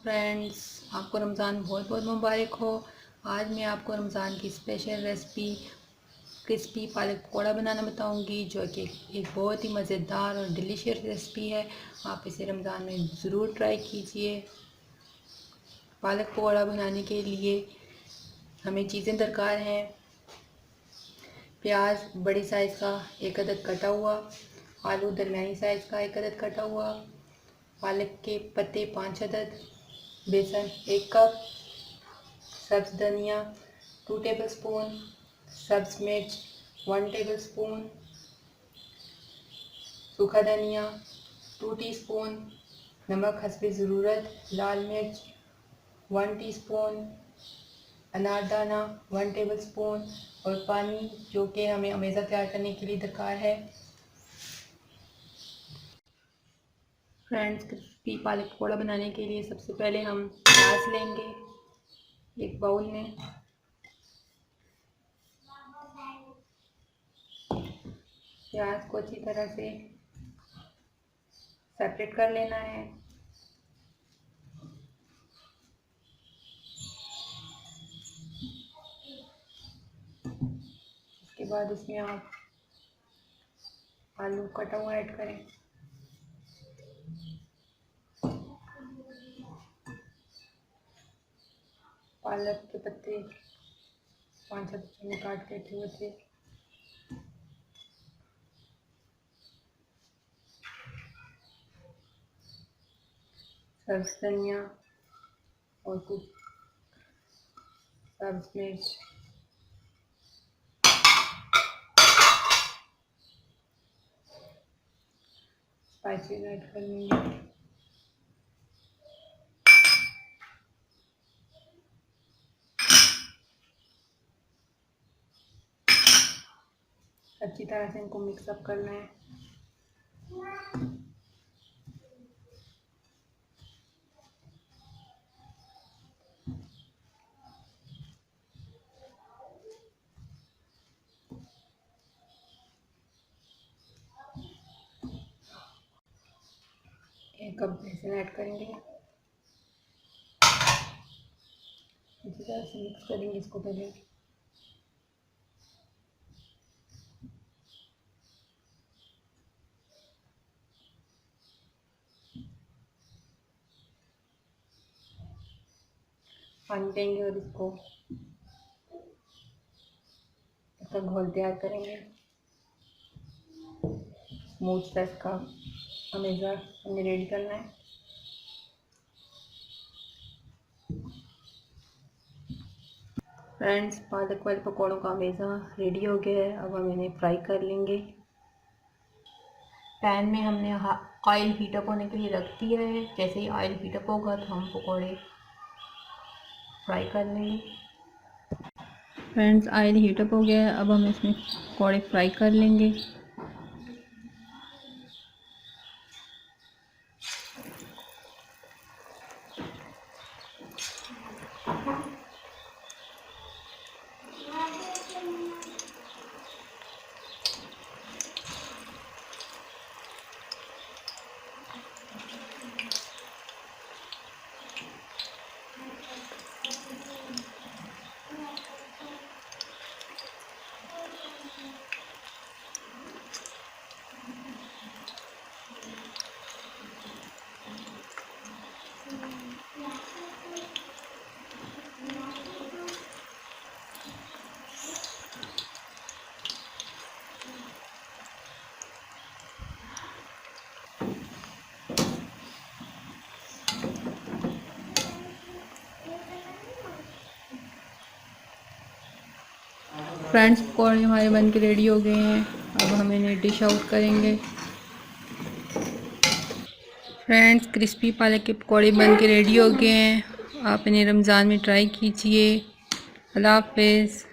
Friends, आपको रमज़ान बहुत बहुत मुबारक हो। आज मैं आपको रमज़ान की स्पेशल रेसिपी क्रिस्पी पालक पकौड़ा बनाना बताऊंगी, जो कि एक बहुत ही मज़ेदार और डिलीशियस रेसिपी है। आप इसे रमज़ान में ज़रूर ट्राई कीजिए। पालक पकौड़ा बनाने के लिए हमें चीज़ें दरकार हैं। प्याज बड़ी साइज़ का 1 अदद कटा हुआ, आलू दरमियानी साइज़ का 1 अदद कटा हुआ, पालक के पत्ते 5 अदद, बेसन 1 कप, सब्ज़ धनिया 2 टेबलस्पून, सब्ज़ मिर्च 1 टेबलस्पून, सूखा धनिया 2 टीस्पून, नमक हस्बे ज़रूरत, लाल मिर्च 1 टीस्पून, अनारदाना 1 टेबलस्पून और पानी जो कि हमें अमेज़ा तैयार करने के लिए दरकार है। फ्रेंड्स, क्रिस्पी पालक पकौड़ा बनाने के लिए सबसे पहले हम प्याज लेंगे एक बाउल में। प्याज को अच्छी तरह से सेपरेट कर लेना है। उसके बाद इसमें आप आलू कटा हुआ ऐड करें। पालक के पत्ते 5 बच्चों में काट के रखे हुए थे। सब्ज़ धनिया और कुछ सब्ज़ मिर्च, स्पाइसेस ऐड कर लेंगे। अच्छी तरह से इनको मिक्सअप करना है। एक कप बेसन ऐड करेंगे। अच्छी तरह से मिक्स करेंगे इसको पहले। पानी देंगे और इसको इसका घोल तैयार करेंगे। स्मूथ सा इसका अमेज़ा हमें रेडी करना है। फ्रेंड्स, पालक वाले पकौड़ों का अमेज़ा रेडी हो गया है। अब हम इन्हें फ्राई कर लेंगे। पैन में हमने ऑयल हीटअप होने के लिए रख दिया है। जैसे ही ऑयल हीटअप होगा तो हम पकौड़े फ्राई कर लेंगे। फ्रेंड्स, ऑयल हीटअप हो गया है। अब हम इसमें पकौड़े फ्राई कर लेंगे। फ्रेंड्स, पकौड़े हमारे बन के रेडी हो गए हैं। अब हम इन्हें डिश आउट करेंगे। फ्रेंड्स, क्रिस्पी पालक के पकौड़े बन के रेडी हो गए हैं। आप इन्हें रमज़ान में ट्राई कीजिए। अल्लाह हाफ़िज़।